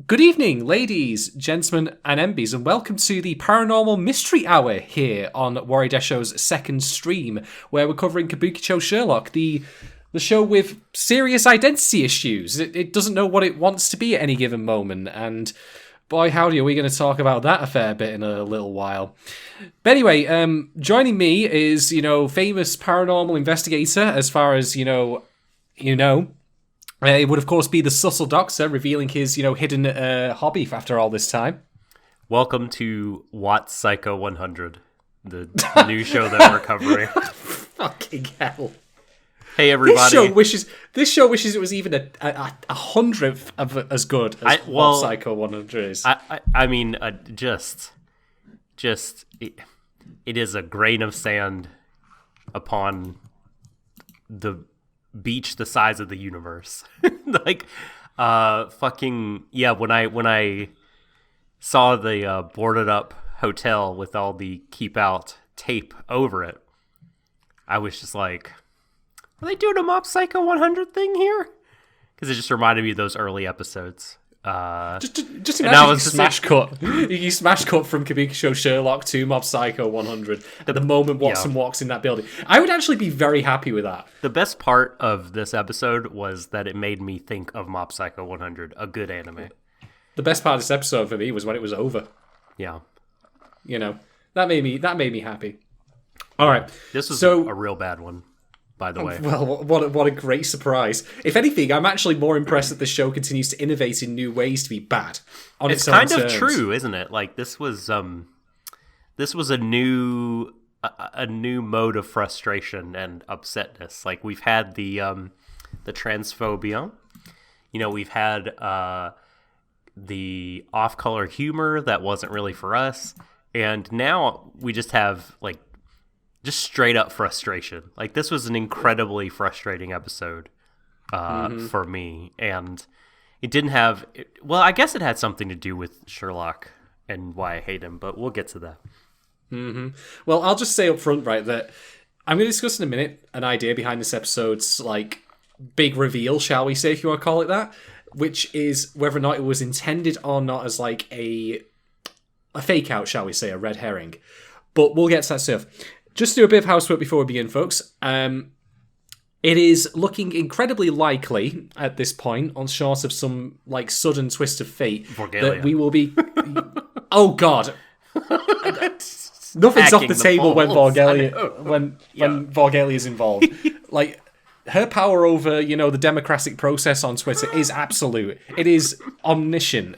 Good evening, ladies, gentlemen, and MBs, and welcome to the Paranormal Mystery Hour here on Warui Deshou's second stream, where we're covering Kabukicho Sherlock, the show with serious identity issues. It doesn't know what it wants to be at any given moment, and boy howdy, are we going to talk about that a fair bit in a little while. But anyway, joining me is, famous paranormal investigator, as far as, it would, of course, be the Subtle Doctor revealing his, hidden hobby after all this time. Welcome to Watts Psycho 100, the new show that we're covering. Fucking hell. Hey, everybody. This show wishes it was even a hundredth of as good as Watts Psycho 100 is. It is a grain of sand upon the beach the size of the universe. When I saw the boarded up hotel with all the keep out tape over it, I was just like, are they doing a Mob Psycho 100 thing here? Because it just reminded me of those early episodes. Just imagine you smash cut from Kabukicho Sherlock to Mob Psycho 100 at the moment Watson walks in that building. I would actually be very happy with that. The best part of this episode was that it made me think of Mob Psycho 100, a good anime. The best part of this episode for me was when it was over. Yeah. That made me happy. All right. This was a real bad one, by the way. Well, what a great surprise. If anything, I'm actually more impressed that the show continues to innovate in new ways to be bad. It's kind of true, isn't it? Like this was a new mode of frustration and upsetness. Like we've had the transphobia. We've had the off-color humor that wasn't really for us, and now we just have just straight up frustration. Like this was an incredibly frustrating episode for me, and it didn't have. Well, I guess it had something to do with Sherlock and why I hate him, but we'll get to that. Mm-hmm. Well, I'll just say up front, right, that I'm going to discuss in a minute an idea behind this episode's big reveal, shall we say, if you want to call it that, which is whether or not it was intended or not as a fake out, shall we say, a red herring. But we'll get to that stuff. Just to do a bit of housework before we begin, folks. It is looking incredibly likely at this point, on short of some sudden twist of fate, that we will be. Oh God! Nothing's off the table when Vorgelia is involved. Her power over the democratic process on Twitter is absolute. It is omniscient.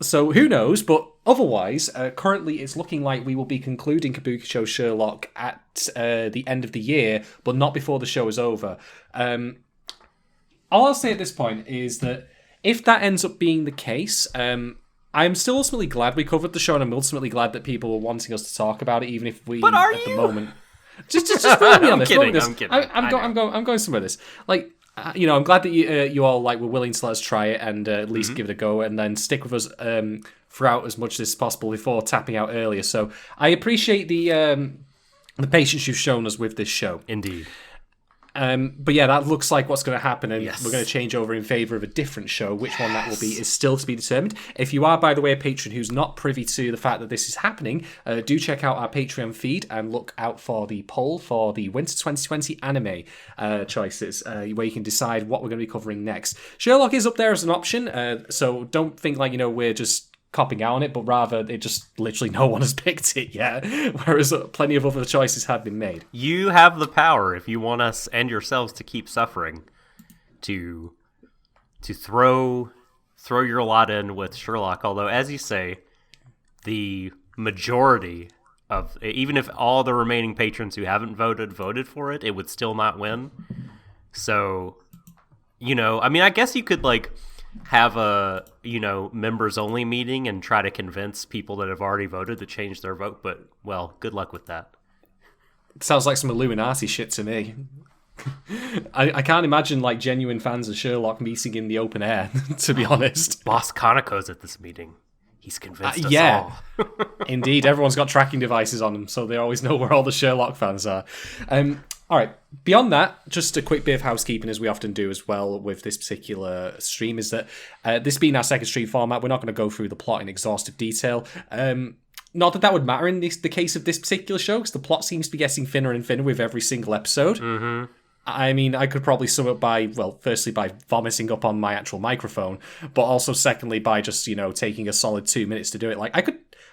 So who knows? But otherwise, currently it's looking like we will be concluding Kabukicho Sherlock at the end of the year, but not before the show is over. All I'll say at this point is that if that ends up being the case, I'm still ultimately glad we covered the show, and I'm ultimately glad that people were wanting us to talk about it, even if we, the moment... Just roll me on this. I'm kidding. I'm going somewhere with this. I'm glad that you all were willing to let us try it and at least give it a go, and then stick with us throughout as much as possible before tapping out earlier. So I appreciate the patience you've shown us with this show. Indeed. But yeah, that looks like what's going to happen, and yes. We're going to change over in favour of a different show. Which one that will be is still to be determined. If you are, by the way, a patron who's not privy to the fact that this is happening, do check out our Patreon feed and look out for the poll for the Winter 2020 anime choices, where you can decide what we're going to be covering next. Sherlock is up there as an option, so don't think we're just copping out on it, but rather it just literally no one has picked it yet, whereas plenty of other choices have been made. You have the power, if you want us and yourselves to keep suffering, to throw your lot in with Sherlock. Although, as you say, the majority of, even if all the remaining patrons who haven't voted for it, it would still not win. So, I guess you could have a, members only meeting and try to convince people that have already voted to change their vote, but, well, good luck with that. Sounds like some Illuminati shit to me. I can't imagine like genuine fans of Sherlock meeting in the open air, to be honest. Boss Kaneko's at this meeting. He's convinced us all. Indeed, everyone's got tracking devices on them, so they always know where all the Sherlock fans are. All right, beyond that, just a quick bit of housekeeping, as we often do as well with this particular stream, is that this being our second stream format, we're not going to go through the plot in exhaustive detail. Not that would matter in the case of this particular show, because the plot seems to be getting thinner and thinner with every single episode. Mm-hmm. I mean, I could probably sum it by, well, firstly by vomiting up on my actual microphone, but also secondly by just, taking a solid 2 minutes to do it. Like,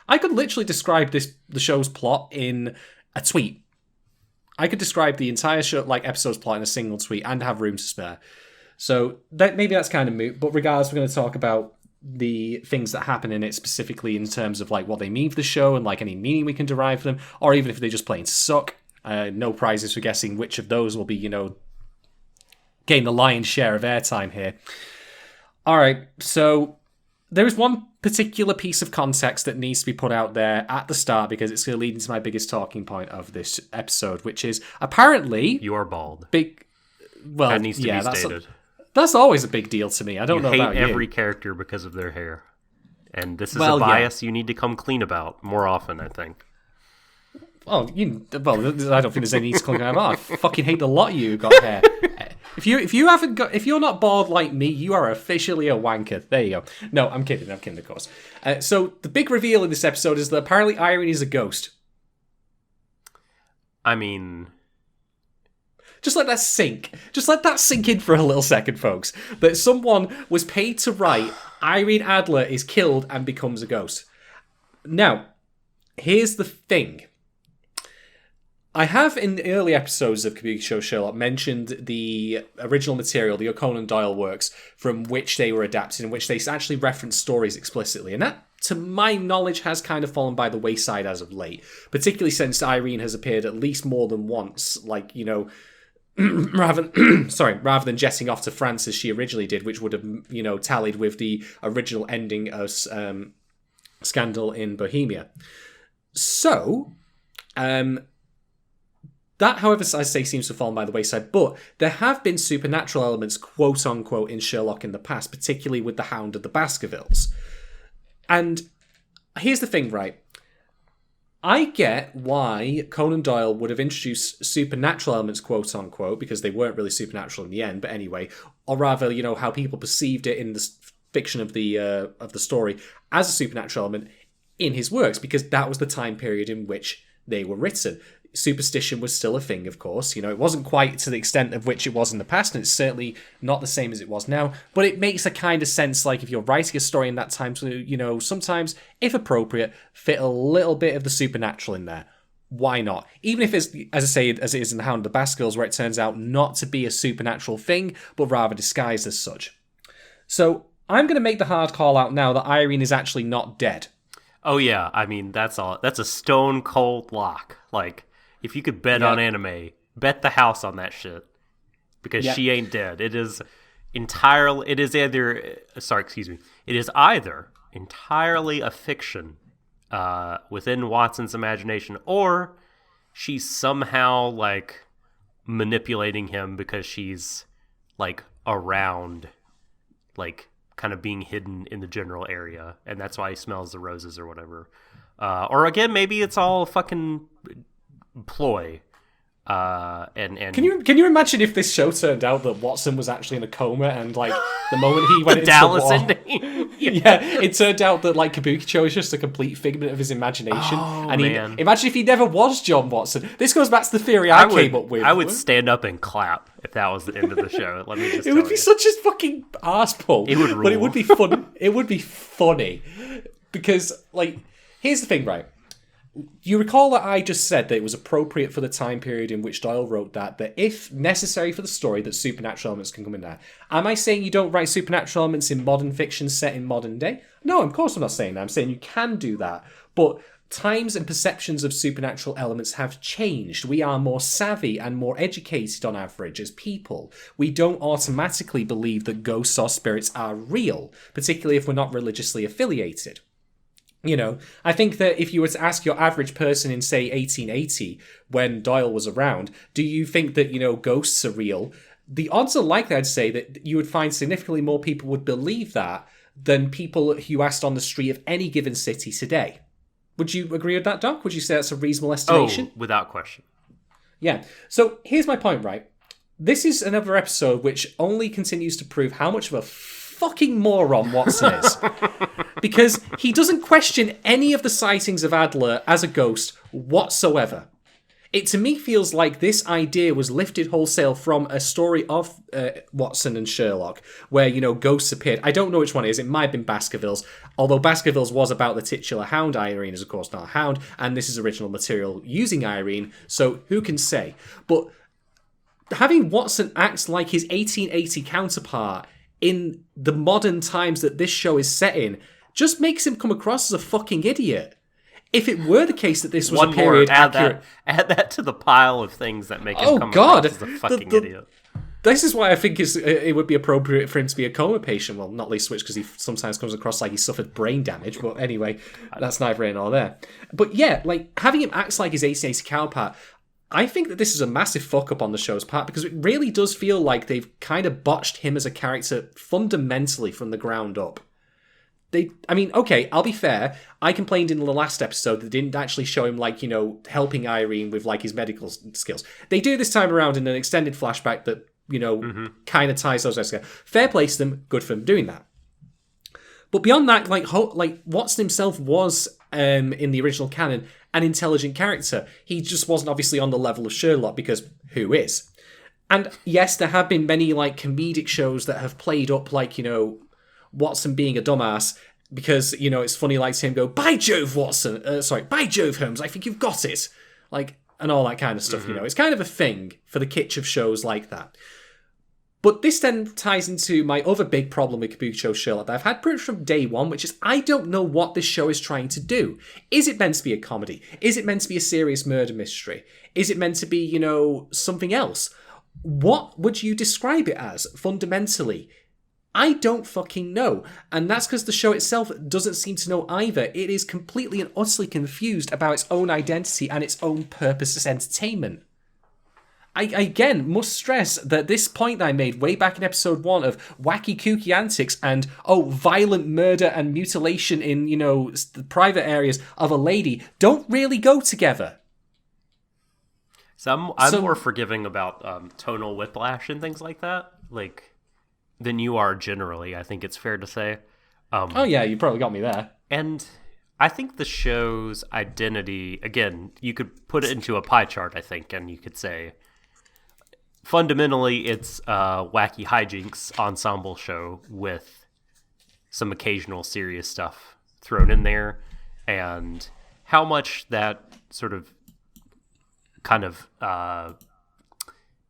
I could literally describe the show's plot in a tweet. I could describe the entire show, episode's plot in a single tweet and have room to spare. So maybe that's kind of moot, but regardless, we're going to talk about the things that happen in it specifically in terms of, what they mean for the show and, any meaning we can derive from them, or even if they just plain suck. No prizes for guessing which of those will be, gain the lion's share of airtime here. All right, so there is one particular piece of context that needs to be put out there at the start because it's going to lead into my biggest talking point of this episode, which is apparently you are bald. Well, that needs to be stated. That's always a big deal to me. I don't know about you. You hate every character because of their hair, and this is a bias you need to come clean about more often, I think. Oh, I don't think there's any need to clean about. I fucking hate the lot of you who got hair. If you're not bald like me, you are officially a wanker. There you go. No, I'm kidding, of course. So the big reveal in this episode is that apparently Irene is a ghost. I mean, just let that sink. Just let that sink in for a little second, folks. That someone was paid to write Irene Adler is killed and becomes a ghost. Now, here's the thing. I have, in the early episodes of Kabukicho Sherlock, mentioned the original material, the Conan Doyle works, from which they were adapted, in which they actually reference stories explicitly. And that, to my knowledge, has kind of fallen by the wayside as of late. Particularly since Irene has appeared at least more than once, rather than jetting off to France as she originally did, which would have, tallied with the original ending of Scandal in Bohemia. So, that, however, I say seems to have fallen by the wayside, but there have been supernatural elements, quote-unquote, in Sherlock in the past, particularly with the Hound of the Baskervilles. And here's the thing, right? I get why Conan Doyle would have introduced supernatural elements, quote-unquote, because they weren't really supernatural in the end, but anyway, or rather, how people perceived it in the fiction of the story as a supernatural element in his works, because that was the time period in which they were written. Superstition was still a thing, of course. It wasn't quite to the extent of which it was in the past, and it's certainly not the same as it was now, but it makes a kind of sense, if you're writing a story in that time, to, sometimes, if appropriate, fit a little bit of the supernatural in there. Why not? Even if it's, as I say, as it is in The Hound of the Baskervilles, where it turns out not to be a supernatural thing, but rather disguised as such. So, I'm going to make the hard call out now that Irene is actually not dead. Oh yeah, I mean, that's a stone cold lock. If you could bet on anime, bet the house on that shit. Because she ain't dead. It is either entirely a fiction within Watson's imagination, or she's somehow, manipulating him because she's, around, kind of being hidden in the general area, and that's why he smells the roses or whatever. Or again, maybe it's all fucking ploy. And can you imagine if this show turned out that Watson was actually in a coma and the moment he went into Dallas the war, ending. it turned out that Kabukicho is just a complete figment of his imagination. Imagine if he never was John Watson. This goes back to the theory I came up with. I would stand up and clap if that was the end of the show. Let me just. It would be such a fucking arsepull. It would rule. But it would be fun. It would be funny because here's the thing, right? You recall that I just said that it was appropriate for the time period in which Doyle wrote that if necessary for the story, that supernatural elements can come in there. Am I saying you don't write supernatural elements in modern fiction set in modern day? No, of course I'm not saying that. I'm saying you can do that. But times and perceptions of supernatural elements have changed. We are more savvy and more educated on average as people. We don't automatically believe that ghosts or spirits are real, particularly if we're not religiously affiliated. You know, I think that if you were to ask your average person in, say, 1880, when Doyle was around, do you think that, you know, ghosts are real? The odds are likely, I'd say, that you would find significantly more people would believe that than people who asked on the street of any given city today. Would you agree with that, Doc? Would you say that's a reasonable estimation? Oh, without question. Yeah. So here's my point, right? This is another episode which only continues to prove how much of a fucking moron Watson is. Because he doesn't question any of the sightings of Adler as a ghost whatsoever. It, to me, feels like this idea was lifted wholesale from a story of Watson and Sherlock, where, you know, ghosts appeared. I don't know which one it is. It might have been Baskerville's, although Baskerville's was about the titular hound. Irene is, of course, not a hound, and this is original material using Irene, so who can say? But having Watson act like his 1880 counterpart in the modern times that this show is set in just makes him come across as a fucking idiot. If it were the case that this was a period accurate... Add that to the pile of things that make him come across as a fucking idiot. This is why I think it would be appropriate for him to be a coma patient. Well, not least which because he sometimes comes across like he suffered brain damage. But anyway, that's neither here nor there. But yeah, like having him act like his 1880 counterpart, I think that this is a massive fuck up on the show's part because it really does feel like they've kind of botched him as a character fundamentally from the ground up. Okay, I'll be fair. I complained in the last episode that they didn't actually show him, like, you know, helping Irene with, like, his medical skills. They do this time around in an extended flashback that, you know, kind of ties those guys together. Fair play to them. Good for them doing that. But beyond that, like Watson himself was, in the original canon, an intelligent character. He just wasn't obviously on the level of Sherlock because who is? And yes, there have been many, like, comedic shows that have played up, like, you know, Watson being a dumbass because, you know, it's funny like to him go, by Jove, Watson, by Jove, Holmes, I think you've got it. Like, and all that kind of stuff, you know. It's kind of a thing for the kitsch of shows like that. But this then ties into my other big problem with Kabukicho Sherlock that I've had pretty much from day one, which is I don't know what this show is trying to do. Is it meant to be a comedy? Is it meant to be a serious murder mystery? Is it meant to be, you know, something else? What would you describe it as, fundamentally? I don't fucking know. And that's because the show itself doesn't seem to know either. It is completely and utterly confused about its own identity and its own purpose as entertainment. I again must stress that this point that I made way back in episode 1 of wacky kooky antics and, violent murder and mutilation in, you know, the private areas of a lady don't really go together. So I'm more forgiving about tonal whiplash and things like that. Like... than you are generally, I think it's fair to say. Oh yeah, you probably got me there. And I think the show's identity, again, you could put it into a pie chart, I think, and you could say, fundamentally, it's a wacky hijinks ensemble show with some occasional serious stuff thrown in there, and how much that sort of kind of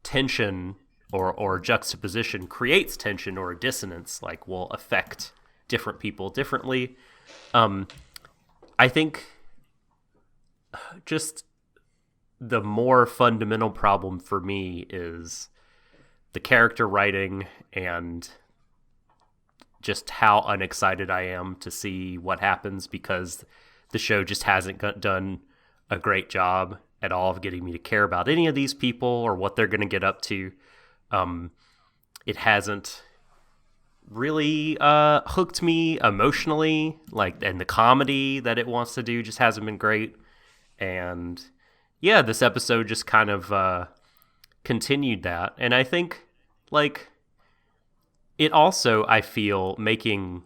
tension or juxtaposition creates tension or a dissonance, like, will affect different people differently. I think just the more fundamental problem for me is the character writing and just how unexcited I am to see what happens, because the show just hasn't done a great job at all of getting me to care about any of these people or what they're going to get up to. It hasn't really hooked me emotionally, and the comedy that it wants to do just hasn't been great. And yeah, this episode just kind of continued that. And I think, like, it also, I feel, making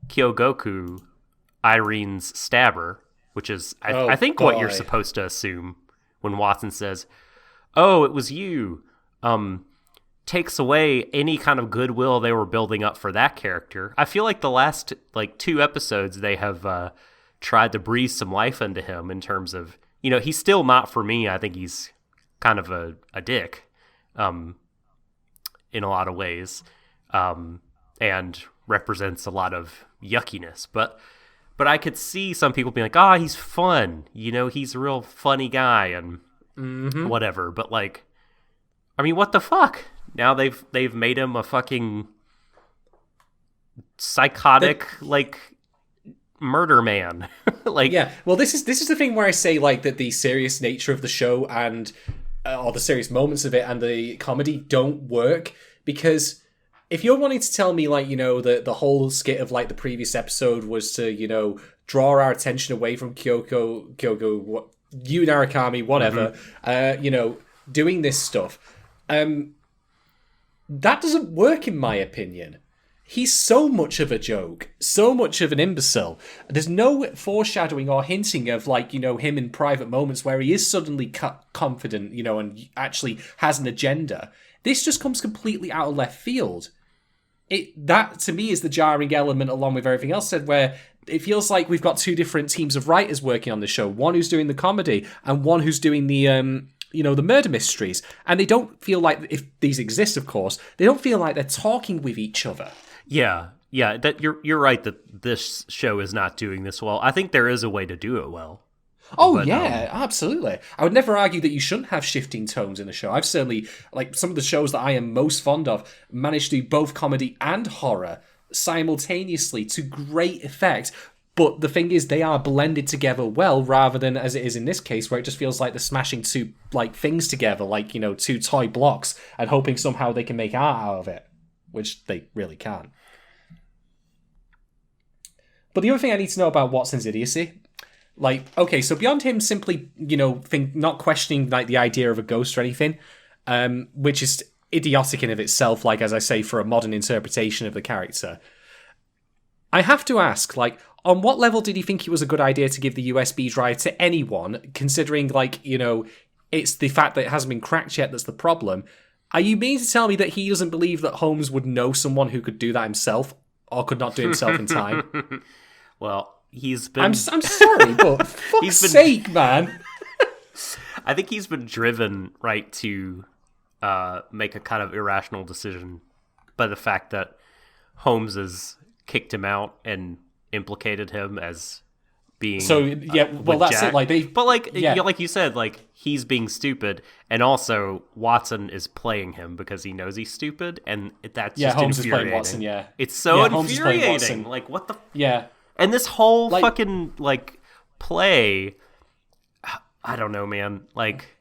Kyogoku Irene's stabber, which is, I think, what you're supposed to assume when Watson says, "Oh, it was you," takes away any kind of goodwill they were building up for that character. I feel like the last, 2 episodes, they have tried to breathe some life into him in terms of, you know, he's still not for me. I think he's kind of a dick in a lot of ways, and represents a lot of yuckiness. But But I could see some people being like, "Ah, he's fun. You know, he's a real funny guy, and he's fun. You know, he's a real funny guy, and whatever." But like, I mean, what the fuck? Now they've made him a fucking psychotic murder man. Well, this is the thing where I say like that the serious nature of the show and or the serious moments of it and the comedy don't work, because if you're wanting to tell me like, you know, the whole skit of like the previous episode was to, you know, draw our attention away from Kyoko, Yu Narukami, whatever, you know, doing this stuff, that doesn't work in my opinion. He's so much of a joke, so much of an imbecile. There's no foreshadowing or hinting of, like, you know, him in private moments where he is suddenly confident, you know, and actually has an agenda. This just comes completely out of left field. That, to me, is the jarring element, along with everything else said, where it feels like we've got two different teams of writers working on the show. One who's doing the comedy, and one who's doing the, you know, the murder mysteries. And they don't feel like, if these exist, of course, they don't feel like they're talking with each other. Yeah, that you're right that this show is not doing this well. I think there is a way to do it well. Oh, but, yeah, absolutely. I would never argue that you shouldn't have shifting tones in a show. I've certainly, like, some of the shows that I am most fond of managed to do both comedy and horror simultaneously to great effect. But the thing is, they are blended together well, rather than, as it is in this case, where it just feels like they're smashing two, like, things together, like, you know, two toy blocks, and hoping somehow they can make art out of it, which they really can't. But the other thing I need to know about Watson's idiocy, like, okay, so beyond him simply, you know, not questioning, like, the idea of a ghost or anything, which is idiotic in of itself, like, as I say, for a modern interpretation of the character, I have to ask, like, on what level did he think it was a good idea to give the USB drive to anyone, considering, like, you know, it's the fact that it hasn't been cracked yet that's the problem? Are you meaning to tell me that he doesn't believe that Holmes would know someone who could do that himself, or could not do himself in time? Well, he's been... I'm sorry, but for fuck's sake, man. I think he's been driven, right, to make a kind of irrational decision by the fact that Holmes has kicked him out and implicated him as being... So, yeah, well, that's Jack. it. Like, but, like, yeah, like you said, like, he's being stupid, and also Watson is playing him because he knows he's stupid, and that's just Holmes infuriating. is playing Watson, yeah. It's so Holmes is playing infuriating. Watson. Like, what the... Yeah. And this whole like, fucking, like, play, I don't know, man. Like,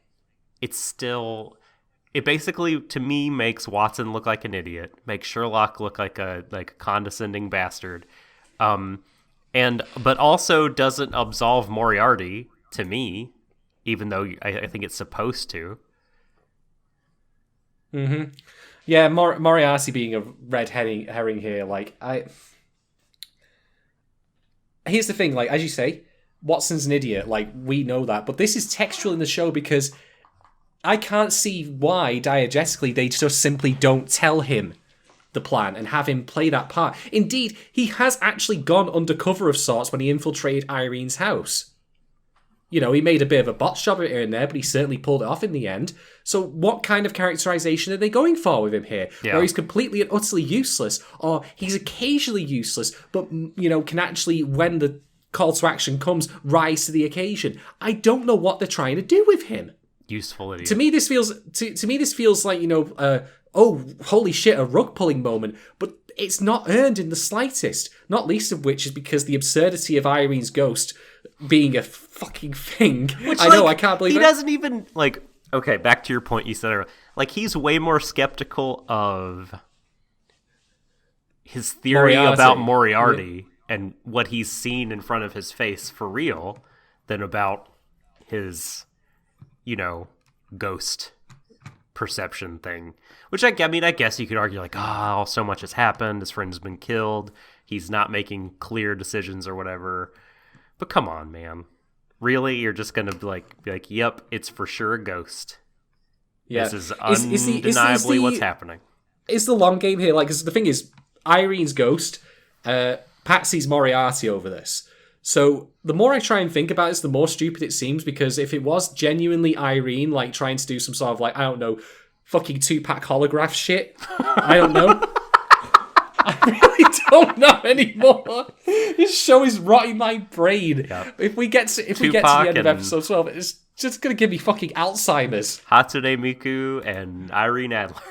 it's still... It basically, to me, makes Watson look like an idiot, makes Sherlock look like a condescending bastard, but also doesn't absolve Moriarty, to me, even though I think it's supposed to. Mm-hmm. Yeah, Moriarty being a red herring here, like, here's the thing, like, as you say, Watson's an idiot, like, we know that, but this is textual in the show because I can't see why, diegetically, they just simply don't tell him the plan and have him play that part. Indeed, he has actually gone undercover of sorts when he infiltrated Irene's house. You know, he made a bit of a botch job of it here and there, but he certainly pulled it off in the end. So what kind of characterization are they going for with him here? Yeah. Where he's completely and utterly useless, or he's occasionally useless, but, you know, can actually, when the call to action comes, rise to the occasion. I don't know what they're trying to do with him. Useful idiot. To me, this feels like, you know, oh, holy shit, a rug pulling moment, but it's not earned in the slightest. Not least of which is because the absurdity of Irene's ghost being a fucking thing. Which, I know, I can't believe he it. Doesn't even, like, okay, back to your point you said earlier. Like, he's way more skeptical of his theory about Moriarty and what he's seen in front of his face for real than about his, you know, ghost perception thing. Which, I mean, I guess you could argue, like, so much has happened, his friend's been killed, he's not making clear decisions or whatever. But come on, man. Really? You're just going to be like, yep, it's for sure a ghost. Yeah. This is undeniably what's happening. It's the long game here. Like, 'cause the thing is, Irene's ghost, Patsy's Moriarty over this. So the more I try and think about it, the more stupid it seems, because if it was genuinely Irene, like, trying to do some sort of, like, I don't know, fucking 2-pack holograph shit, I don't know. I really don't know anymore. This show is rotting my brain. Yep. If we get to the end of episode 12, it's just gonna give me fucking Alzheimer's. Hatsune Miku and Irene Adler.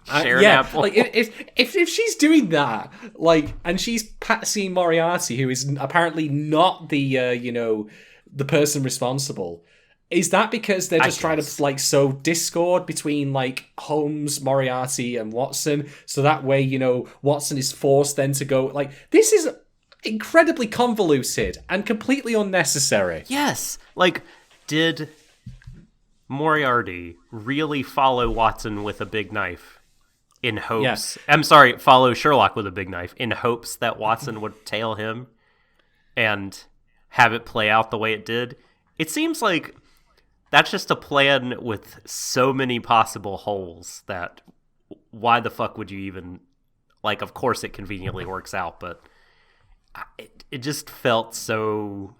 Yeah, Apple. Like if she's doing that, like, and she's Patsy Moriarty, who is apparently not the the person responsible. Is that because they're just trying to like sow discord between like Holmes, Moriarty, and Watson, so that way Watson is forced then to go like this is incredibly convoluted and completely unnecessary. Yes, like did Moriarty really follow Watson with a big knife in hopes? Yeah. I'm sorry, follow Sherlock with a big knife in hopes that Watson would tail him and have it play out the way it did? It seems like that's just a plan with so many possible holes that why the fuck would you even... Like, of course it conveniently works out, but it just felt so...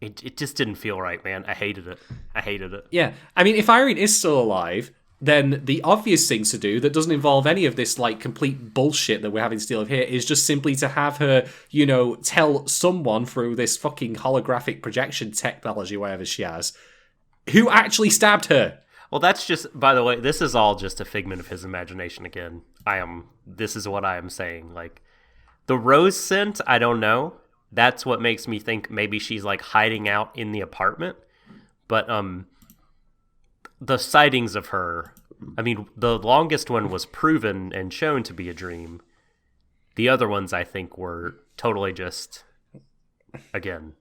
It just didn't feel right, man. I hated it. Yeah. I mean, if Irene is still alive, then the obvious thing to do that doesn't involve any of this, like, complete bullshit that we're having to deal with here is just simply to have her, tell someone through this fucking holographic projection technology, whatever she has, who actually stabbed her. Well, that's just, by the way, this is all just a figment of his imagination again. This is what I am saying. Like, the rose scent, I don't know. That's what makes me think maybe she's, like, hiding out in the apartment. But, the sightings of her, I mean, the longest one was proven and shown to be a dream. The other ones, I think, were totally just, again,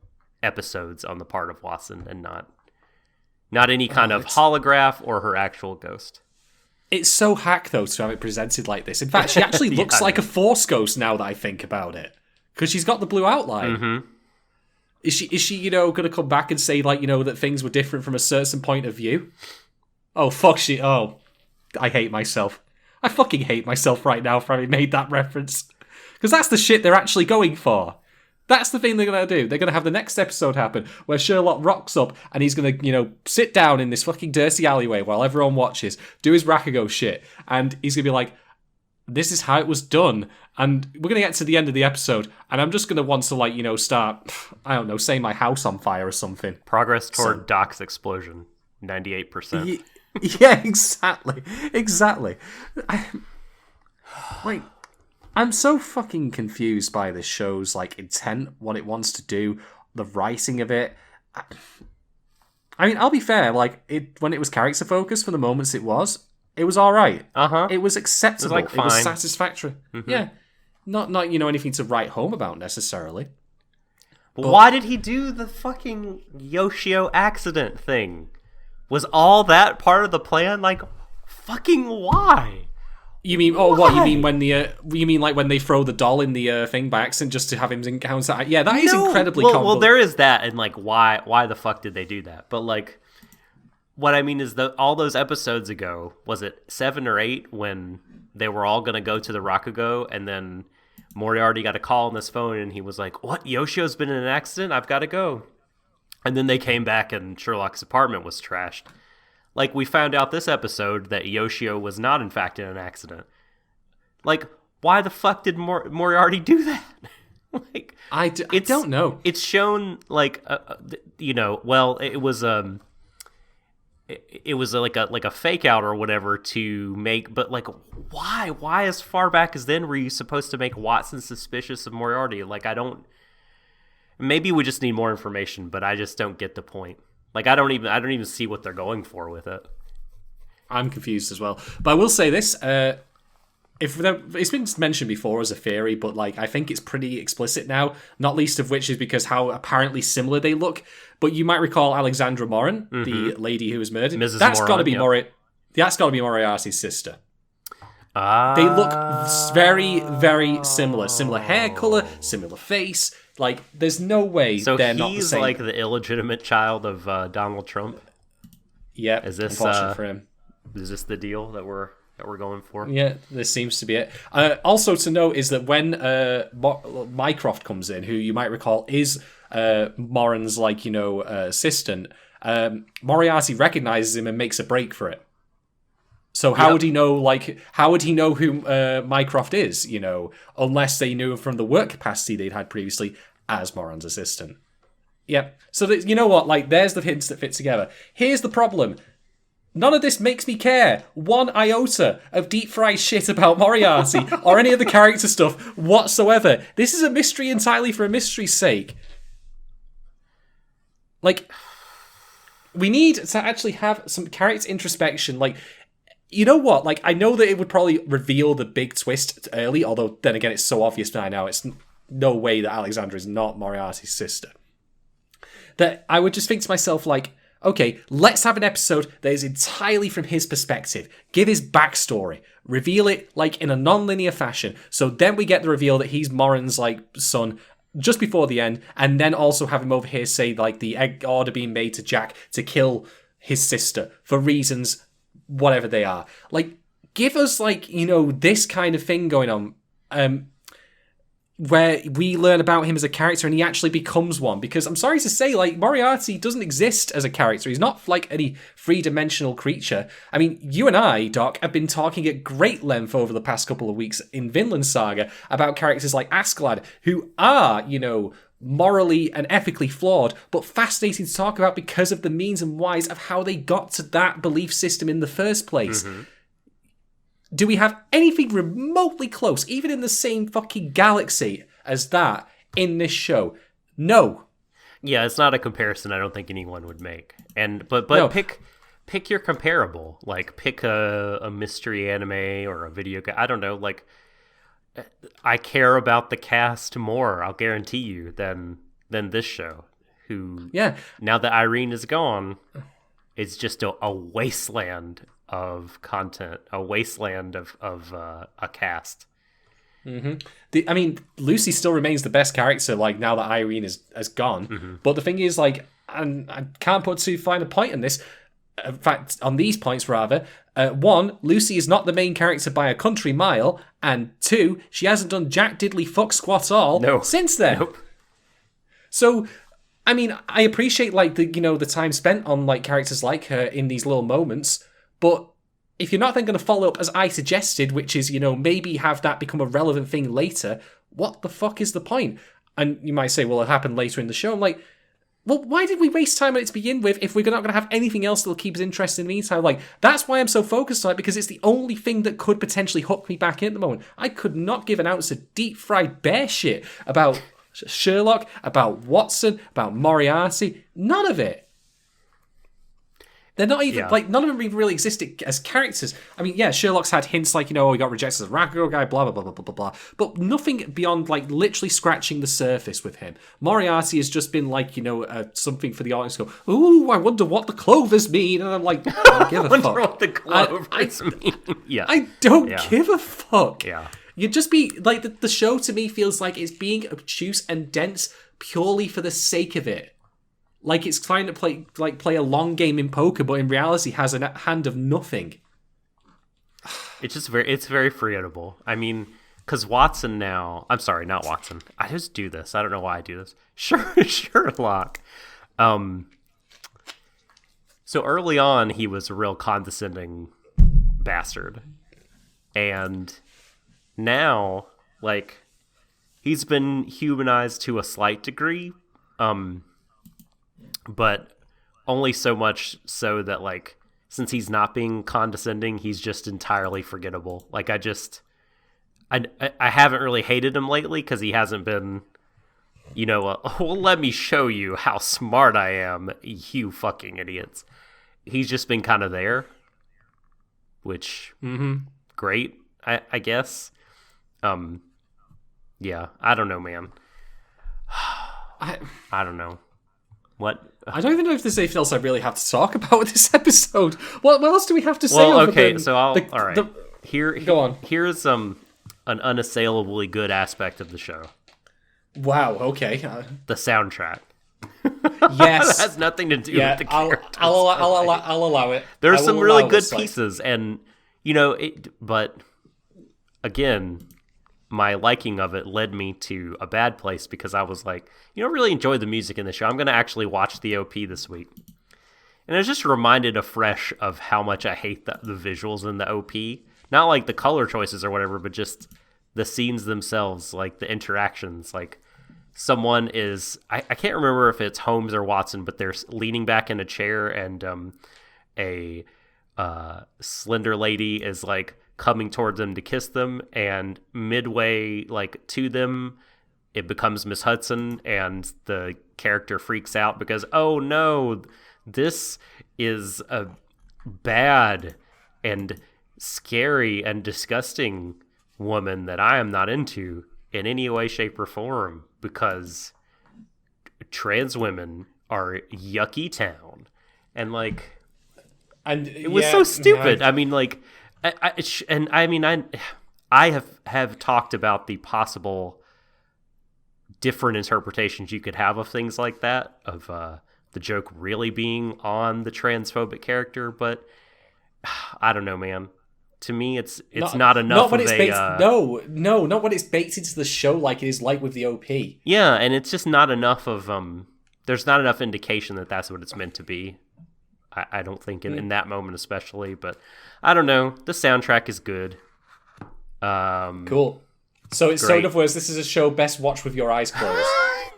episodes on the part of Watson and not any kind of holograph or her actual ghost. It's so hack, though, to have it presented like this. In fact, she actually looks like a Force ghost now that I think about it. Because she's got the blue outline. Mm-hmm. Is she going to come back and say, like, that things were different from a certain point of view? Oh, fuck, I hate myself. I fucking hate myself right now for having made that reference. Because that's the shit they're actually going for. That's the thing they're going to do. They're going to have the next episode happen where Sherlock rocks up and he's going to, sit down in this fucking dirty alleyway while everyone watches, do his Rakugo shit, and he's going to be like, this is how it was done. And we're going to get to the end of the episode, and I'm just going to want to, start, I don't know, setting my house on fire or something. Progress toward Doc's explosion, 98%. Yeah, exactly. I'm so fucking confused by this show's, like, intent, what it wants to do, the writing of it. I mean, I'll be fair, like, when it was character focused for the moments it was all right. Uh-huh. It was acceptable. It was satisfactory. Mm-hmm. Yeah. Not anything to write home about, necessarily. But why did he do the fucking Yoshio accident thing? Was all that part of the plan? Like, fucking why? You mean? Oh, what you mean when you mean like when they throw the doll in the thing by accident just to have him encounter? Yeah, that is incredibly. Well, there is that, and like, why the fuck did they do that? But like, what I mean is all those episodes ago, was it 7 or 8, when they were all gonna go to the Rakugo, and then Moriarty got a call on this phone, and he was like, "What? Yoshio's been in an accident. I've got to go." And then they came back, and Sherlock's apartment was trashed. Like, we found out this episode that Yoshio was not, in fact, in an accident. Like, why the fuck did Moriarty do that? Like, I don't know. It's shown, like, well, it was like a fake out or whatever to make, but like, why as far back as then were you supposed to make Watson suspicious of Moriarty? Like, maybe we just need more information, but I just don't get the point. Like, I don't even see what they're going for with it. I'm confused as well. But I will say this, it's been mentioned before as a theory, but like, I think it's pretty explicit now, not least of which is because how apparently similar they look. But you might recall Alexandra Morin, the lady who was murdered. Mrs. That's Morin, got to be yep. That's got to be Moriarty's sister. They look very, very similar. Similar hair color, similar face. Like, there's no way they're not the same. So he's like the illegitimate child of Donald Trump? Yeah, unfortunate for him. Is this the deal that we're going for? Yeah, this seems to be it. Also to note is that when Mycroft comes in, who you might recall is Morin's, assistant, Moriarty recognizes him and makes a break for it. So how would he know? Like, how would he know who Mycroft is? You know, unless they knew him from the work capacity they'd had previously as Moran's assistant. Yep. So you know what? Like, there's the hints that fit together. Here's the problem. None of this makes me care one iota of deep fried shit about Moriarty or any of the character stuff whatsoever. This is a mystery entirely for a mystery's sake. Like, we need to actually have some character introspection. Like, you know what? Like, I know that it would probably reveal the big twist early, although then again, it's so obvious by now. It's no way that Alexandra is not Moriarty's sister. That I would just think to myself, like, okay, let's have an episode that is entirely from his perspective. Give his backstory. Reveal it, like, in a non-linear fashion. So then we get the reveal that he's Moran's, like, son just before the end. And then also have him over here say, like, the order being made to Jack to kill his sister for reasons, whatever they are. Like, give us, like, you know, this kind of thing going on. Where we learn about him as a character and he actually becomes one. Because I'm sorry to say, like, Moriarty doesn't exist as a character. He's not, like, any three-dimensional creature. I mean, you and I, Doc, have been talking at great length over the past couple of weeks in Vinland Saga about characters like Askeladd, who are, you know, morally and ethically flawed, but fascinating to talk about because of the means and whys of how they got to that belief system in the first place. Mm-hmm. Do we have anything remotely close, even in the same fucking galaxy as that, in this show? No. Yeah, it's not a comparison I don't think anyone would make. But no. Pick your comparable. Like, pick a mystery anime or a video game. I don't know, like, I care about the cast more, I'll guarantee you, than this show. Who, now that Irene is gone, it's just a wasteland of content, a wasteland of a cast. Mm-hmm. I mean, Lucy still remains the best character, like, now that Irene has gone. Mm-hmm. But the thing is, like, and I can't put too fine a point on this. In fact, on these points, rather. One, Lucy is not the main character by a country mile. And two, she hasn't done jack diddly fuck squat all since then. Nope. So, I mean, I appreciate, like, the time spent on, like, characters like her in these little moments. But if you're not then going to follow up as I suggested, which is, you know, maybe have that become a relevant thing later, what the fuck is the point? And you might say, well, it happened later in the show. I'm like, well, why did we waste time on it to begin with if we're not going to have anything else that'll keep us interested in the meantime? Like, that's why I'm so focused on it, because it's the only thing that could potentially hook me back in at the moment. I could not give an ounce of deep-fried bear shit about Sherlock, about Watson, about Moriarty. None of it. They're not even, like, none of them even really existed as characters. I mean, yeah, Sherlock's had hints like, you know, he got rejected as a Rakugo guy, blah, blah, blah, blah, blah, blah, blah. But nothing beyond, like, literally scratching the surface with him. Moriarty has just been, like, you know, something for the audience to go, ooh, I wonder what the clovers mean. And I'm like, I don't give a fuck. I wonder what the clovers mean. Yeah. I don't give a fuck. Yeah. You'd just be, like, the show to me feels like it's being obtuse and dense purely for the sake of it. Like it's trying to play a long game in poker, but in reality has a hand of nothing. It's very forgettable. I mean, because Watson now... I'm sorry, not Watson. I just do this. I don't know why I do this. Sherlock. So early on, he was a real condescending bastard. And now, like, he's been humanized to a slight degree. But only so much so that, like, since he's not being condescending, he's just entirely forgettable. Like, I haven't really hated him lately because he hasn't been, you know, well, let me show you how smart I am, you fucking idiots. He's just been kind of there, which, great, I guess. Yeah, I don't know, man. I don't know. What? I don't even know if there's anything else I really have to talk about with this episode. What else do we have to say? Well, okay, so all right. Go on. Here's an unassailably good aspect of the show. Wow. Okay. The soundtrack. Yes. That has nothing to do with the characters. I'll allow it. There's some really good pieces, and you know it. But again, my liking of it led me to a bad place because I was like, you know, really enjoy the music in the show. I'm going to actually watch the OP this week. And I was just reminded afresh of how much I hate the visuals in the OP. Not like the color choices or whatever, but just the scenes themselves, like the interactions. Like someone is, I can't remember if it's Holmes or Watson, but they're leaning back in a chair and a slender lady is like coming towards them to kiss them, and midway like to them it becomes Miss Hudson, and the character freaks out because, oh no, this is a bad and scary and disgusting woman that I am not into in any way, shape, or form, because trans women are yucky town. And like, and it was so stupid. I mean, like, I have talked about the possible different interpretations you could have of things like that, of the joke really being on the transphobic character, but I don't know, man. To me, it's not enough. Not when it's baked. Not when it's baked into the show like it is like with the OP. Yeah, and it's just not enough of there's not enough indication that that's what it's meant to be. I don't think in that moment especially, but I don't know. The soundtrack is good. Cool. So in other words, this is a show best watched with your eyes closed.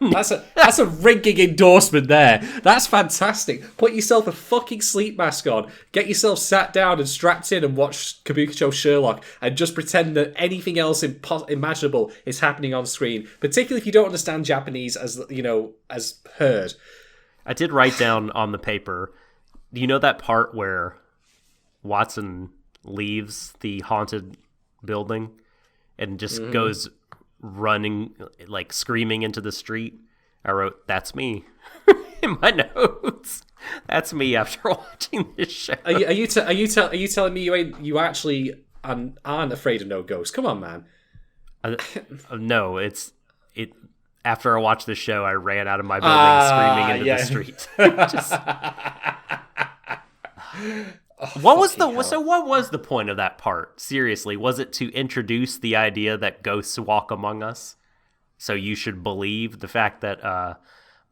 That's a ringing endorsement there. That's fantastic. Put yourself a fucking sleep mask on, get yourself sat down and strapped in and watch Kabukicho Sherlock, and just pretend that anything else imaginable is happening on screen, particularly if you don't understand Japanese as heard. I did write down on the paper, do you know that part where Watson leaves the haunted building and just goes running, like screaming into the street? I wrote, "That's me," in my notes. That's me after watching this show. Are you telling me you actually aren't afraid of no ghosts? Come on, man. No, it. After I watched the show, I ran out of my building screaming into the street. Just... What was the point of that part? Seriously, was it to introduce the idea that ghosts walk among us? So you should believe the fact that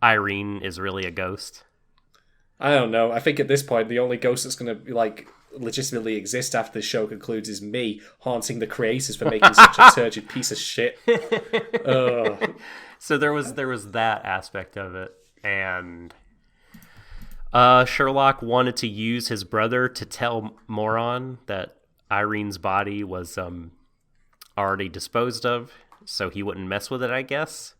Irene is really a ghost? I don't know. I think at this point, the only ghost that's going to like legitimately exist after the show concludes is me haunting the creators for making such a turgid piece of shit. So there was that aspect of it, and Sherlock wanted to use his brother to tell Moron that Irene's body was already disposed of, so he wouldn't mess with it, I guess.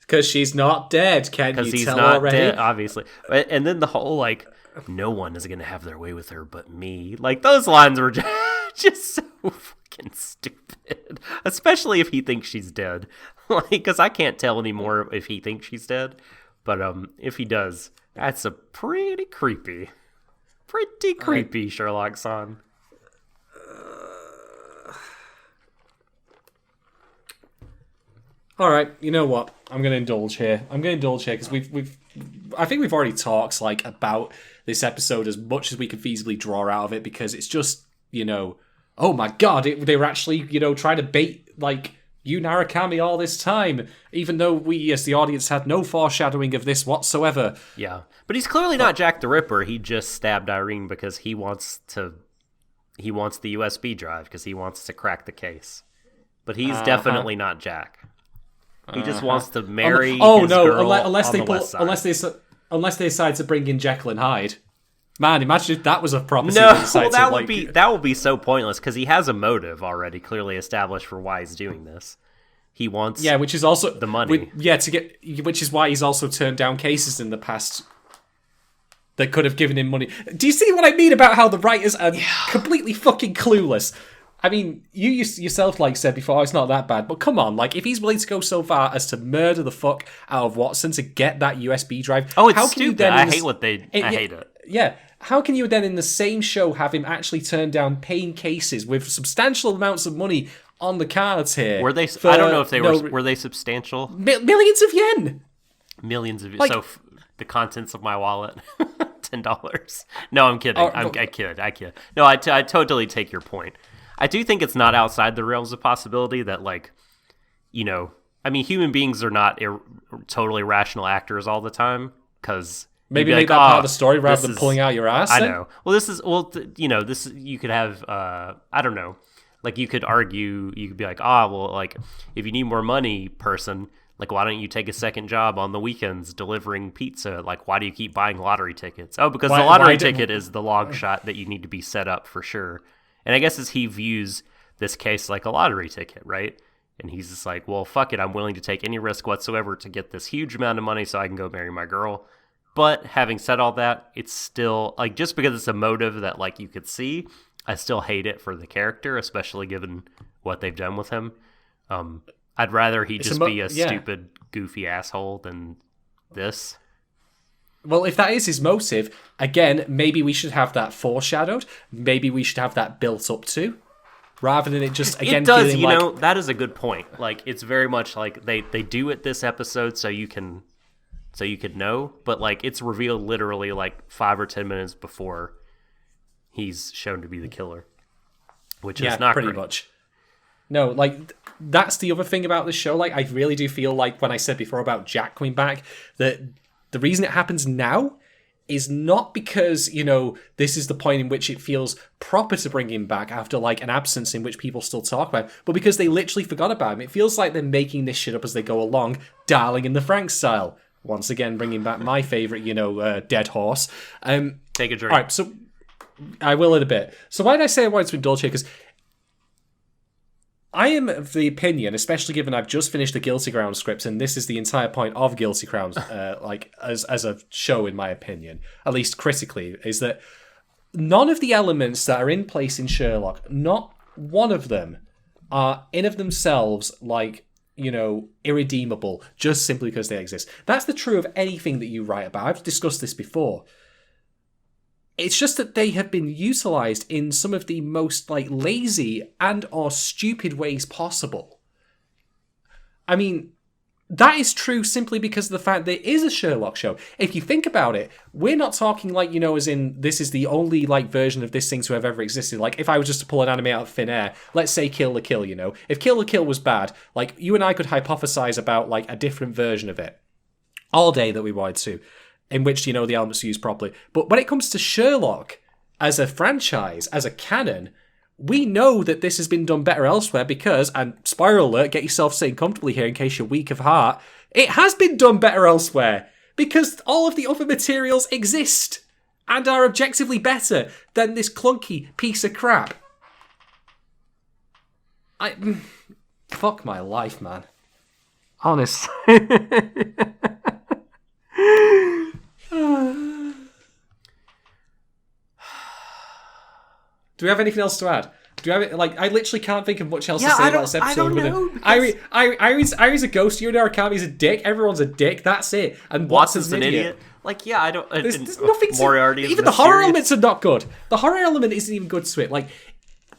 Because she's not dead, can you tell already? Because he's not dead, obviously. And then the whole, like, no one is going to have their way with her but me. Like, those lines were just so fucking stupid. Especially if he thinks she's dead. Like, because I can't tell anymore if he thinks she's dead. But if he does, that's a pretty creepy Sherlock-san. All right, you know what? I'm going to indulge here. Because I think we've already talked like about this episode as much as we can feasibly draw out of it, because it's just, oh my god, they were actually, trying to bait like Yu Narukami all this time, even though we as the audience had no foreshadowing of this whatsoever. Yeah, but he's clearly not Jack the Ripper. He just stabbed Irene because he wants the USB drive because he wants to crack the case. But he's definitely not Jack. He just wants to marry his girl unless on the west side. Unless they decide to bring in Jekyll and Hyde. Man, imagine if that was a prophecy. No, that would be so pointless because he has a motive already clearly established for why he's doing this. He wants which is also the money. Which is why he's also turned down cases in the past that could have given him money. Do you see what I mean about how the writers are completely fucking clueless? I mean, you yourself said before, it's not that bad, but come on, if he's willing to go so far as to murder the fuck out of Watson to get that USB drive, it's stupid. I hate it. Yeah, how can you then in the same show have him actually turn down paying cases with substantial amounts of money on the cards here? Were they? I don't know if they were they substantial? Millions of yen. Millions of yen. So the contents of my wallet. $10. No, I'm kidding. I kid. No, I totally take your point. I do think it's not outside the realms of possibility that, human beings are not totally rational actors all the time, because Maybe be make like, that part of "Oh, the story rather this than is- pulling out your ass. I then? know. Well, this is this you could have. I don't know. Like you could argue. You could be like, well, like if you need more money, person, like why don't you take a second job on the weekends delivering pizza? Like why do you keep buying lottery tickets? Oh, because the lottery ticket is the long shot that you need to be set up for sure. And I guess as he views this case like a lottery ticket, right? And he's just like, well, fuck it. I'm willing to take any risk whatsoever to get this huge amount of money so I can go marry my girl. But having said all that, it's still, like, just because it's a motive that, like, you could see, I still hate it for the character, especially given what they've done with him. I'd rather he just be a stupid, goofy asshole than this. Well, if that is his motive, again, maybe we should have that foreshadowed. Maybe we should have that built up to. Rather than it just, again, it does, feeling you like... know, that is a good point. Like, it's very much like they do it this episode so you can know, but like it's revealed literally like 5 or 10 minutes before he's shown to be the killer, which is not pretty great. much. No, like that's the other thing about this show. Like I really do feel like when I said before about Jack coming back, that the reason it happens now is not because, you know, this is the point in which it feels proper to bring him back after like an absence in which people still talk about him, but because they literally forgot about him. It feels like they're making this shit up as they go along, Darling in the Franxx style. Once again, bringing back my favourite, dead horse. Take a drink. All right, so I will in a bit. So why did I say I wanted to indulge here? Because I am of the opinion, especially given I've just finished the Guilty Ground script, and this is the entire point of Guilty Ground, as a show, in my opinion, at least critically, is that none of the elements that are in place in Sherlock, not one of them, are in of themselves irredeemable just simply because they exist. That's the true of anything that you write about. I've discussed this before. It's just that they have been utilized in some of the most lazy and or stupid ways possible. I mean, that is true simply because of the fact there is a Sherlock show. If you think about it, we're not talking as in this is the only version of this thing to have ever existed. Like if I was just to pull an anime out of thin air, let's say Kill la Kill, if Kill la Kill was bad, you and I could hypothesize about a different version of it all day that we wanted to, in which the elements are used properly. But when it comes to Sherlock as a franchise, as a canon, we know that this has been done better elsewhere because, and spoiler alert, get yourself sitting comfortably here in case you're weak of heart, it has been done better elsewhere because all of the other materials exist and are objectively better than this clunky piece of crap. Fuck my life, man. Honest. Do we have anything else to add? Do we have I literally can't think of much else to say about this episode. I don't know. Iris a ghost. You know, Arakame's a dick. Everyone's a dick. That's it. And Watson's an idiot. I don't. There's nothing to. Moriarty is even the horror elements are not good. The horror element isn't even good to it.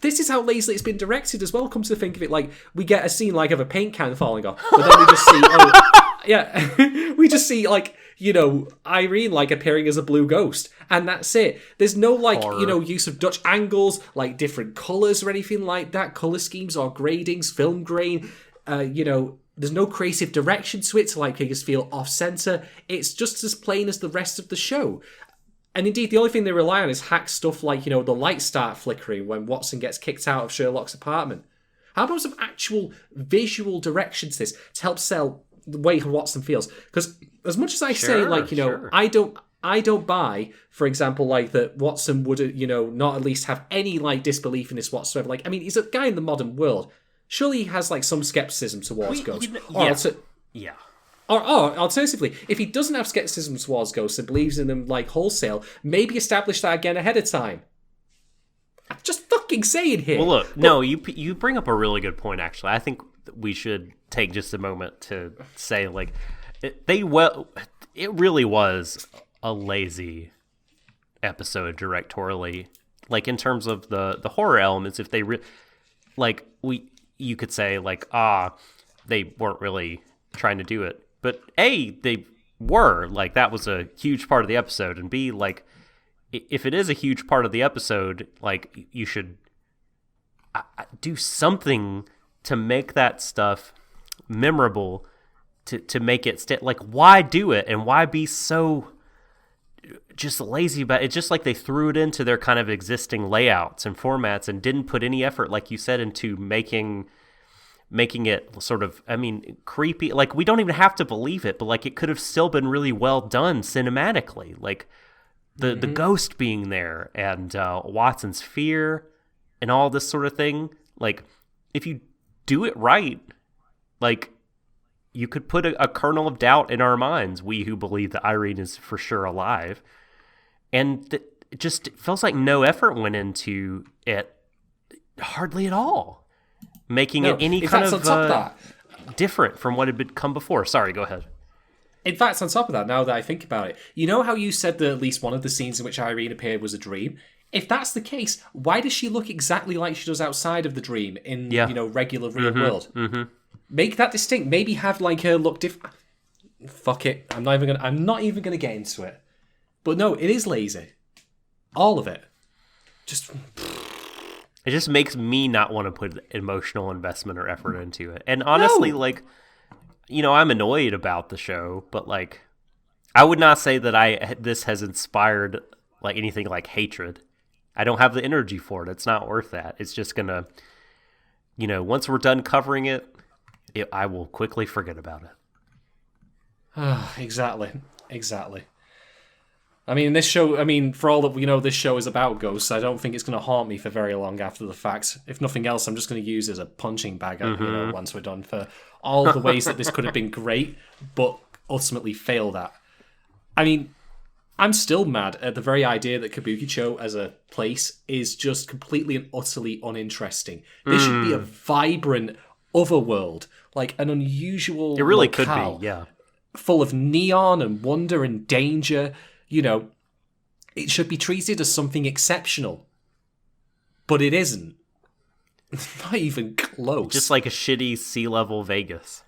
This is how lazily it's been directed as well. Come to think of it, we get a scene of a paint can falling off, but then we just see, we just see Irene appearing as a blue ghost, and that's it. There's no use of Dutch angles, different colours or anything like that. Colour schemes or gradings, film grain. There's no creative direction to it to make us feel off centre. It's just as plain as the rest of the show. And indeed, the only thing they rely on is hack stuff the lights start flickering when Watson gets kicked out of Sherlock's apartment. How about some actual visual direction to this to help sell the way Watson feels? Because as much as I say, sure. I don't buy, for example, that Watson would, not at least have any disbelief in this whatsoever. He's a guy in the modern world. Surely he has some skepticism towards ghosts. Yeah. Or alternatively, if he doesn't have skepticism towards ghosts and believes in them wholesale, maybe establish that again ahead of time. I'm just fucking saying here. Well, look, no, you bring up a really good point. Actually, I think we should take just a moment to say it really was a lazy episode directorially. In terms of the horror elements, if they you could say they weren't really trying to do it. But A, they were. That was a huge part of the episode. And B, if it is a huge part of the episode, you should do something to make that stuff memorable, to make it why do it? And why be so just lazy about it. It's just like they threw it into their kind of existing layouts and formats and didn't put any effort, like you said, into making it sort of, I mean, creepy. Like, we don't even have to believe it, but like it could have still been really well done cinematically. Like the ghost being there and Watson's fear and all this sort of thing. Like, if you do it right, like, you could put a kernel of doubt in our minds, we who believe that Irene is for sure alive. And it just feels like no effort went into it, hardly at all, making it any kind of different from what had come before. Sorry, go ahead. In fact, on top of that, now that I think about it, you know how you said that at least one of the scenes in which Irene appeared was a dream? If that's the case, why does she look exactly like she does outside of the dream in regular real world? Mm-hmm. Make that distinct. Maybe have like her look different. Fuck it. I'm not even gonna get into it. But no, it is lazy. All of it. It just makes me not want to put emotional investment or effort into it. And honestly, like, I'm annoyed about the show, but like, I would not say that this has inspired like anything like hatred. I don't have the energy for it. It's not worth that. It's just gonna, once we're done covering it, I will quickly forget about it. Exactly. I mean, this show, for all that we know, this show is about ghosts. I don't think it's going to haunt me for very long after the fact. If nothing else, I'm just going to use it as a punching bag, once we're done, for all the ways that this could have been great, but ultimately failed at. I mean, I'm still mad at the very idea that Kabukicho as a place is just completely and utterly uninteresting. This should be a vibrant otherworld, like an unusual It really locale, could be, yeah. full of neon and wonder and danger. It should be treated as something exceptional. But it isn't. Not even close. Just like a shitty sea-level Vegas.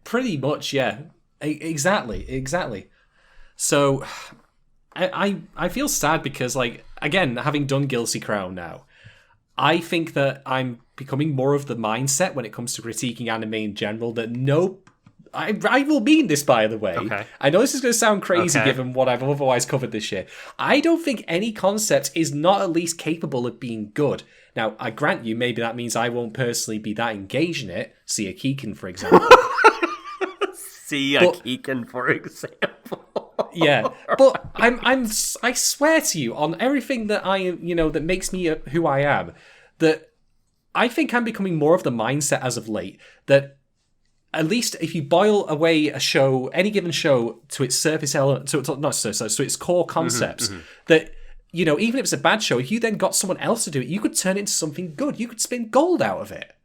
Pretty much, yeah. Exactly. So, I feel sad because, like, again, having done Guilty Crown now, I think that I'm becoming more of the mindset when it comes to critiquing anime in general that I will mean this, by the way. Okay. I know this is going to sound crazy given what I've otherwise covered this year. I don't think any concept is not at least capable of being good. Now, I grant you, maybe that means I won't personally be that engaged in it. See a Keegan, for example. Yeah, but I swear to you, on everything that I am, that makes me who I am, that I think I'm becoming more of the mindset as of late that at least if you boil away a show, any given show, to its surface element, to its core concepts, that, even if it's a bad show, if you then got someone else to do it, you could turn it into something good. You could spin gold out of it.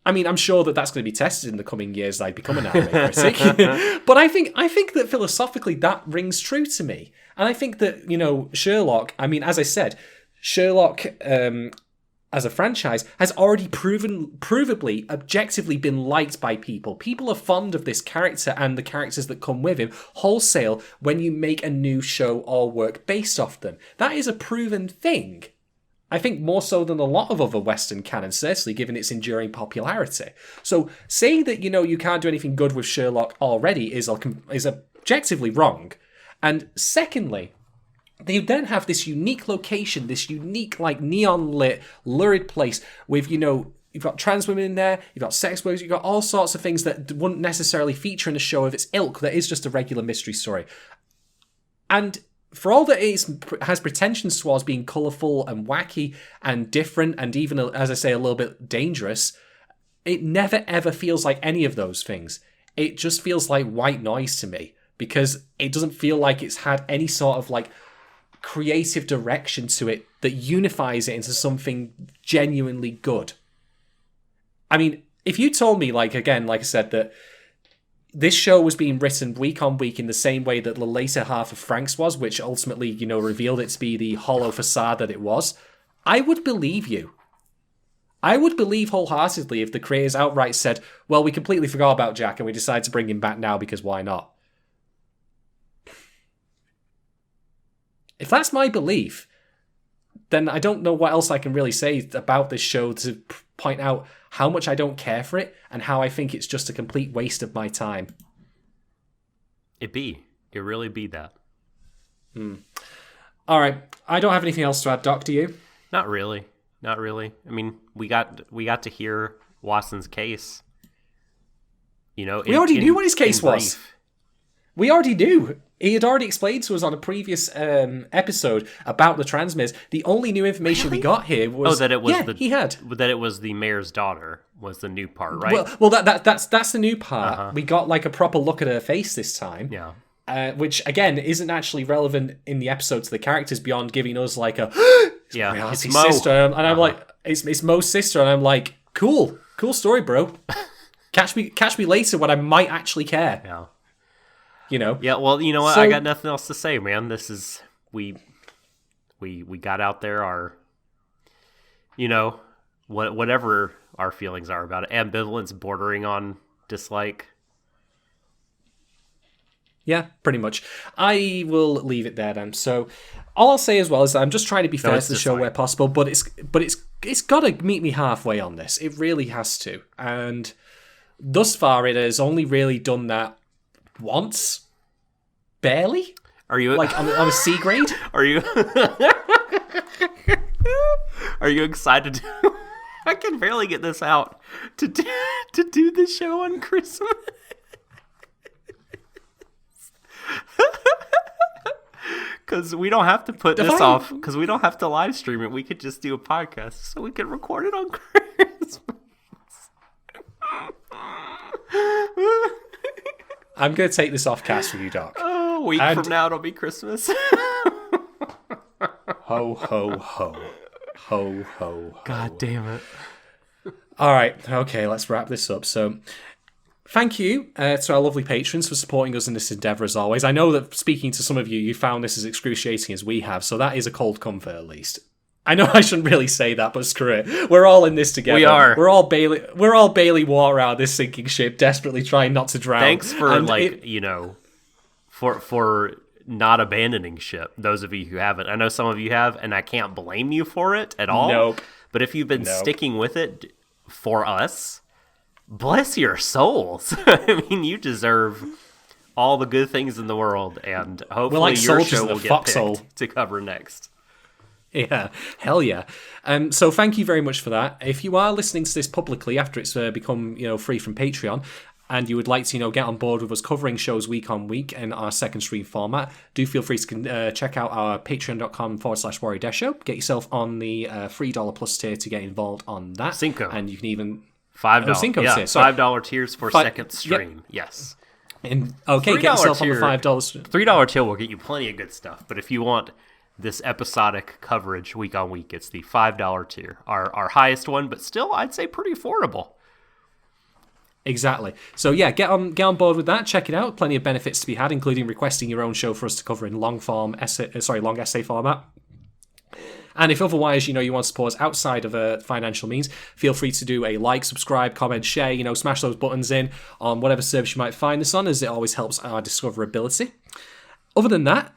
I mean, I'm sure that that's going to be tested in the coming years as I become an anime critic. But I think that philosophically that rings true to me. And I think that, Sherlock, as I said, Sherlock as a franchise has already provably, objectively been liked by people. People are fond of this character and the characters that come with him wholesale when you make a new show or work based off them. That is a proven thing. I think more so than a lot of other Western canon, certainly given its enduring popularity. So saying that, you can't do anything good with Sherlock already is objectively wrong. And secondly, they then have this unique location, this unique, like, neon-lit, lurid place with, you've got trans women in there, you've got sex workers, you've got all sorts of things that wouldn't necessarily feature in a show of its ilk that is just a regular mystery story. And for all that it has pretensions towards being colourful and wacky and different and even, as I say, a little bit dangerous, it never ever feels like any of those things. It just feels like white noise to me because it doesn't feel like it's had any sort of, like, creative direction to it that unifies it into something genuinely good. I mean, if you told me, like I said, that this show was being written week on week in the same way that the later half of Frank's was, which ultimately, revealed it to be the hollow facade that it was, I would believe you. I would believe wholeheartedly if the creators outright said, well, we completely forgot about Jack and we decided to bring him back now because why not? If that's my belief, then I don't know what else I can really say about this show to point out how much I don't care for it and how I think it's just a complete waste of my time. It really be that. All right. I don't have anything else to add, Doc, do you? Not really. Not really. I mean, we got to hear Watson's case. You know, we already knew what his case was. We already knew. He had already explained to us on a previous episode about the transmitters. The only new information we got here was that it was that it was the mayor's daughter was the new part, right? Well, that's the new part. We got like a proper look at her face this time. Yeah. Which again isn't actually relevant in the episode to the characters beyond giving us like a it's his Mo. sister, and I'm like it's Mo's sister, and I'm like cool story, bro. Catch me later when I might actually care. Yeah. You know. Yeah. Well, you know what? I got nothing else to say, man. This is we got out there our, whatever our feelings are about it, ambivalence bordering on dislike. Yeah, pretty much. I will leave it there then. So, all I'll say as well is that I'm just trying to be fair to the show where possible, but it's got to meet me halfway on this. It really has to. And thus far, it has only really done that once, barely. Are you like on a C grade? Are you? Are you excited? I can barely get this out to do the show on Christmas. Because we don't have to put this off. Because we don't have to live stream it. We could just do a podcast, so we could record it on Christmas. I'm going to take this off cast for you, Doc. Oh, a week from now it'll be Christmas. Ho, ho, ho. Ho, ho, ho. God damn it. All right. Okay, let's wrap this up. So, thank you to our lovely patrons for supporting us in this endeavour as always. I know that speaking to some of you, you found this as excruciating as we have, so that is a cold comfort at least. I know I shouldn't really say that, but screw it. We're all in this together. We are. We're all Bailey water out of this sinking ship, desperately trying not to drown. Thanks for for not abandoning ship. Those of you who haven't, I know some of you have, and I can't blame you for it at all. Nope. But if you've been sticking with it for us, bless your souls. I mean, you deserve all the good things in the world, and hopefully your show will get picked to cover next. Yeah, hell yeah. So thank you very much for that. If you are listening to this publicly after it's become free from Patreon, and you would like to get on board with us covering shows week on week in our second stream format, do feel free to check out our patreon.com/Warui Deshou. Get yourself on the $3 plus tier to get involved on that. Cinco. And you can even $5. Cinco tier. $5 tiers for second stream. Yep. Yes. Okay, get yourself on the $5. $3 tier will get you plenty of good stuff. But if you want this episodic coverage week on week, it's the $5 tier, our highest one, but still I'd say pretty affordable. Exactly. So yeah, get on board with that. Check it out. Plenty of benefits to be had, including requesting your own show for us to cover in long essay format. And if otherwise, you want to support us outside of financial means, feel free to do a like, subscribe, comment, share. Smash those buttons in on whatever service you might find this on, as it always helps our discoverability. Other than that,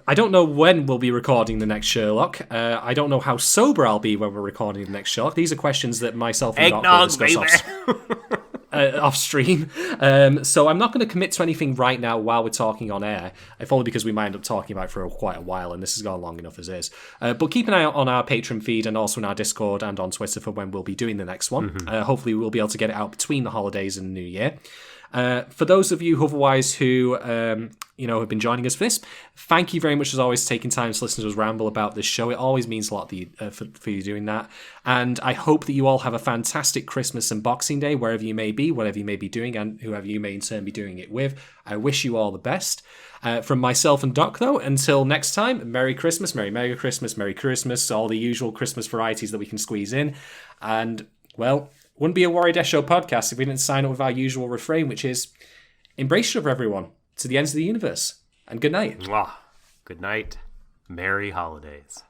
I don't know when we'll be recording the next Sherlock. I don't know how sober I'll be when we're recording the next Sherlock. These are questions that myself and Doc will discuss off stream. So I'm not going to commit to anything right now while we're talking on air, if only because we might end up talking about it for quite a while, and this has gone long enough as is. But keep an eye out on our Patreon feed and also in our Discord and on Twitter for when we'll be doing the next one. Mm-hmm. Hopefully we'll be able to get it out between the holidays and the New Year. For those of you otherwise who have been joining us for this, thank you very much as always for taking time to listen to us ramble about this show. It always means a lot for you doing that, and I hope that you all have a fantastic Christmas and Boxing Day wherever you may be, whatever you may be doing, and whoever you may in turn be doing it with. I wish you all the best. From myself and Doc, though, until next time, Merry Christmas, Merry Mega Christmas, Merry Christmas, all the usual Christmas varieties that we can squeeze in, and well, wouldn't be a Warui Deshou podcast if we didn't sign up with our usual refrain, which is, embrace each other, everyone, to the ends of the universe. And good night. Mwah. Good night. Merry holidays.